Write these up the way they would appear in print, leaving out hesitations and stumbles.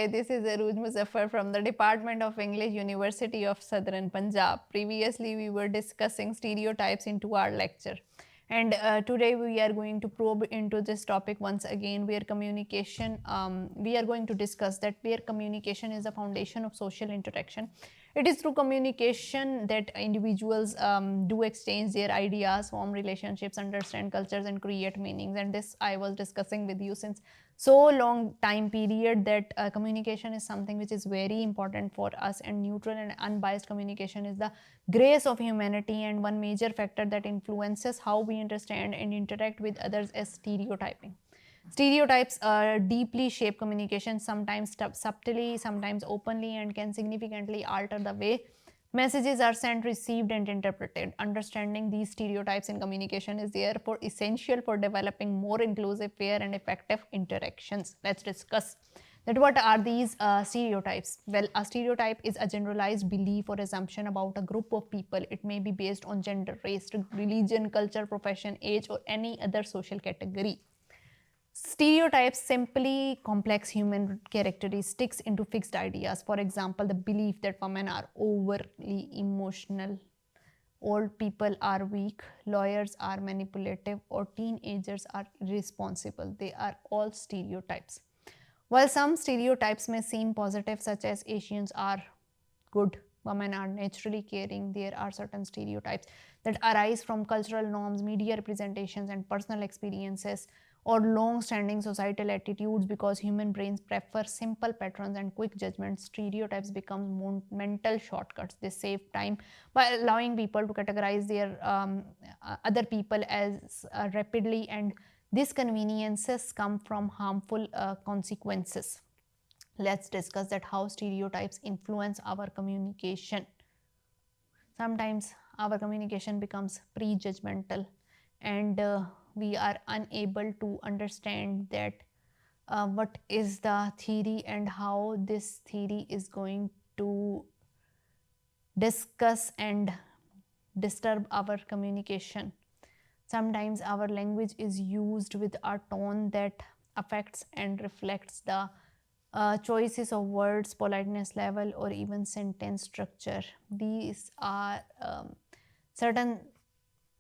this is Arooj Muzaffar from the Department of English, University of Southern Punjab. Previously, we were discussing stereotypes into our lecture. And today we are going to probe into this topic once again, where communication, we are going to discuss that where communication is the foundation of social interaction. It is through communication that individuals do exchange their ideas, form relationships, understand cultures, and create meanings. And this I was discussing with you since so long time period that communication is something which is very important for us, and neutral and unbiased communication is the grace of humanity, and one major factor that influences how we understand and interact with others is stereotyping. Stereotypes deeply shape communication, sometimes subtly, sometimes openly, and can significantly alter the way messages are sent, received, and interpreted. Understanding these stereotypes in communication is therefore essential for developing more inclusive, fair, and effective interactions. Let's discuss that what are these stereotypes. Well, a stereotype is a generalized belief or assumption about a group of people. It may be based on gender, race, religion, culture, profession, age, or any other social category. Stereotypes simply complex human characteristics into fixed ideas. For example, the belief that women are overly emotional, old people are weak, lawyers are manipulative, or teenagers are irresponsible. They are all stereotypes. While some stereotypes may seem positive, such as Asians are good, women are naturally caring, there are certain stereotypes that arise from cultural norms, media representations, and personal experiences, or long standing societal attitudes. Because human brains prefer simple patterns and quick judgments, stereotypes become mental shortcuts. They save time by allowing people to categorize their other people as rapidly, and these conveniences come from harmful consequences. Let's discuss that how stereotypes influence our communication. Sometimes our communication becomes prejudgmental, and we are unable to understand that what is the theory and how this theory is going to discuss and disturb our communication. Sometimes our language is used with a tone that affects and reflects the choices of words, politeness level, or even sentence structure. These are certain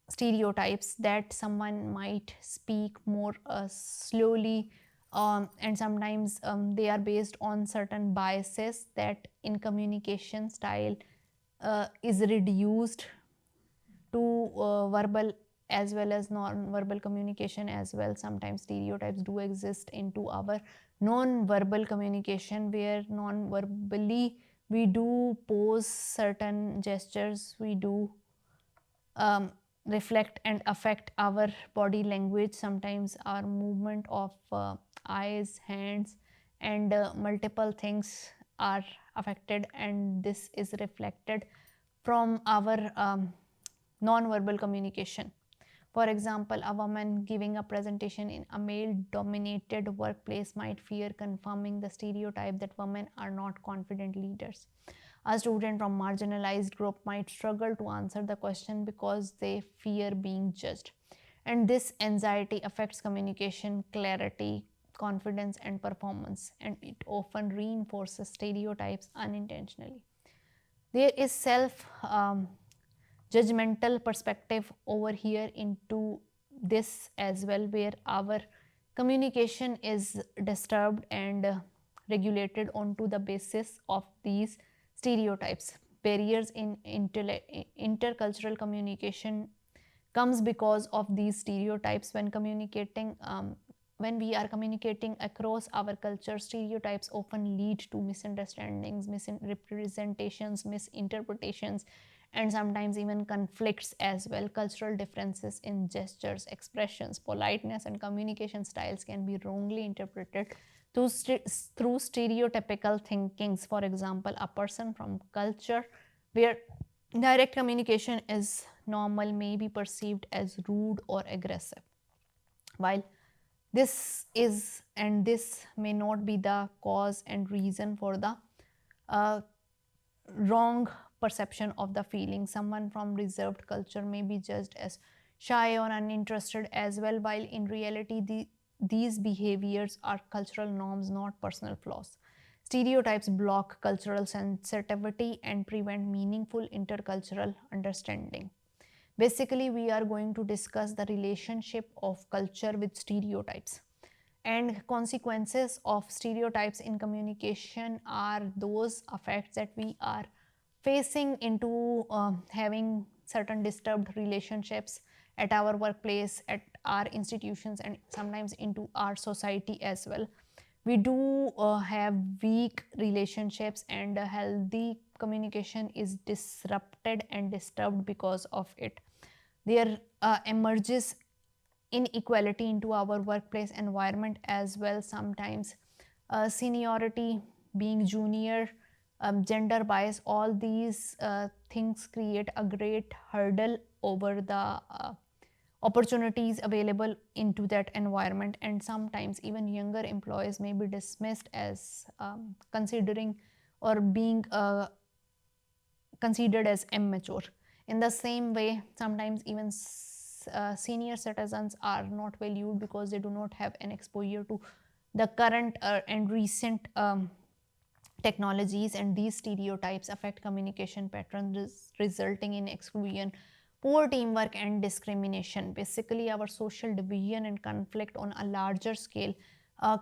stereotypes that someone might speak more slowly, and sometimes they are based on certain biases that in communication style is reduced to verbal as well as non-verbal communication as well. Sometimes stereotypes do exist into our non-verbal communication, where non-verbally we do pose certain gestures, we do reflect and affect our body language. Sometimes our movement of eyes, hands, and multiple things are affected, and this is reflected from our non-verbal communication. For example, a woman giving a presentation in a male-dominated workplace might fear confirming the stereotype that women are not confident leaders. A student from marginalized group might struggle to answer the question because they fear being judged. And this anxiety affects communication, clarity, confidence, and performance, and it often reinforces stereotypes unintentionally. There is self judgmental perspective over here into this as well, where our communication is disturbed and regulated onto the basis of these stereotypes. Barriers in intercultural communication comes because of these stereotypes. When we are communicating across our culture, stereotypes often lead to misunderstandings, misrepresentations, misinterpretations, and sometimes even conflicts as well. Cultural differences in gestures, expressions, politeness, and communication styles can be wrongly interpreted through stereotypical thinkings. For example, a person from culture where direct communication is normal may be perceived as rude or aggressive, while this may not be the cause and reason for the uh, wrong perception of the feeling. Someone from reserved culture may be judged as shy or uninterested as well, while in reality these behaviors are cultural norms, not personal flaws. Stereotypes block cultural sensitivity and prevent meaningful intercultural understanding. Basically, we are going to discuss the relationship of culture with stereotypes. And consequences of stereotypes in communication are those effects that we are facing into having certain disturbed relationships at our workplace, at our institutions, and sometimes into our society as well. We do have weak relationships, and healthy communication is disrupted and disturbed because of it. There emerges inequality into our workplace environment as well. Sometimes seniority, being junior, gender bias, all these things create a great hurdle over the opportunities available into that environment. And sometimes even younger employees may be dismissed as considering or being considered as immature. In the same way, sometimes even senior citizens are not valued because they do not have an exposure to the current and recent technologies, and these stereotypes affect communication patterns, resulting in exclusion, poor teamwork, and discrimination. Basically, our social division and conflict on a larger scale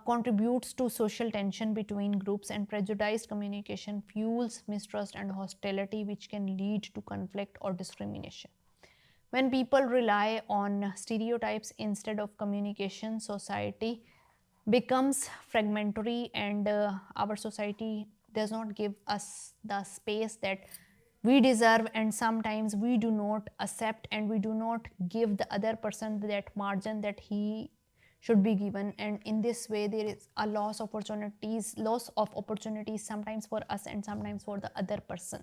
contributes to social tension between groups, and prejudiced communication fuels mistrust and hostility, which can lead to conflict or discrimination. When people rely on stereotypes instead of communication, society becomes fragmentary, and our society does not give us the space that we deserve, and sometimes we do not accept and we do not give the other person that margin that he should be given. And in this way, there is a loss of opportunities, sometimes for us and sometimes for the other person.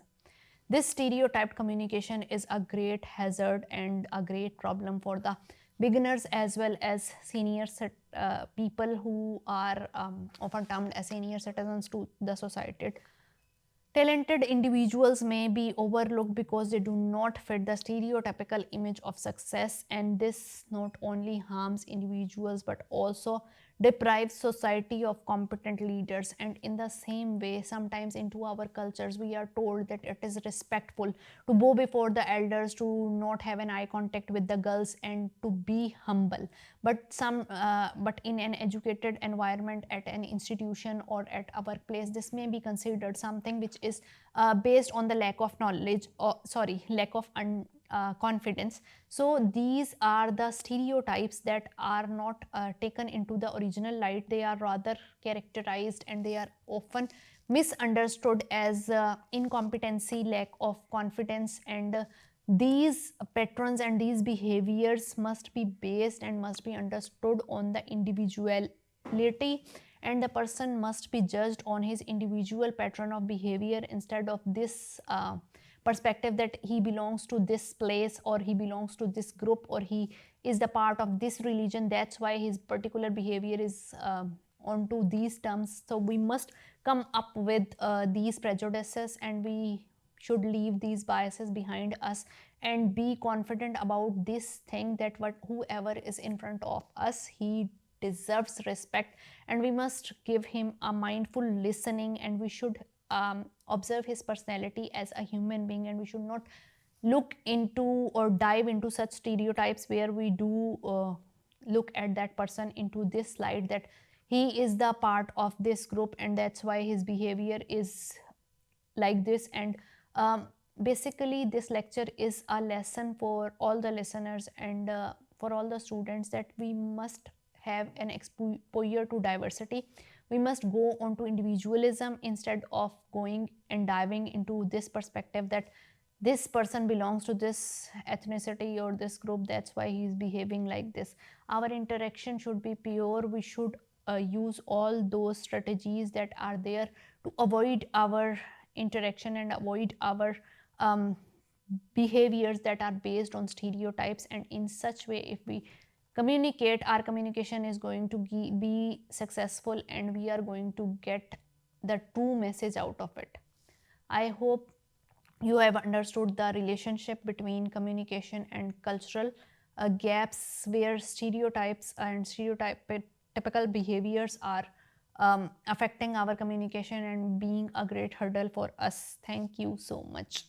This stereotyped communication is a great hazard and a great problem for the beginners as well as senior people who are often termed as senior citizens to the society. Talented individuals may be overlooked because they do not fit the stereotypical image of success, and this not only harms individuals but also deprives society of competent leaders. And in the same way, sometimes into our cultures, we are told that it is respectful to bow before the elders, to not have an eye contact with the girls, and to be humble. But in an educated environment, at an institution or at a workplace, this may be considered something which is based on the lack of knowledge, or lack of confidence. So these are the stereotypes that are not taken into the original light. They are rather characterized, and they are often misunderstood as incompetency, lack of confidence, and these patterns and these behaviors must be based and must be understood on the individuality, and the person must be judged on his individual pattern of behavior instead of this perspective that he belongs to this place, or he belongs to this group, or he is the part of this religion, that's why his particular behavior is onto these terms. So we must come up with these prejudices, and we should leave these biases behind us and be confident about this thing that whoever is in front of us, he deserves respect, and we must give him a mindful listening, and we should observe his personality as a human being, and we should not look into or dive into such stereotypes where we do look at that person into this light that he is the part of this group and that's why his behavior is like this. And basically this lecture is a lesson for all the listeners and for all the students that we must have an exposure to diversity. We must go on to individualism instead of going and diving into this perspective that this person belongs to this ethnicity or this group, that's why he's behaving like this. Our interaction should be pure. We should use all those strategies that are there to avoid our interaction and avoid our behaviors that are based on stereotypes. And in such way, if we communicate, our communication is going to be successful and we are going to get the true message out of it. I hope you have understood the relationship between communication and cultural gaps where stereotypes and stereotypical behaviors are affecting our communication and being a great hurdle for us. Thank you so much.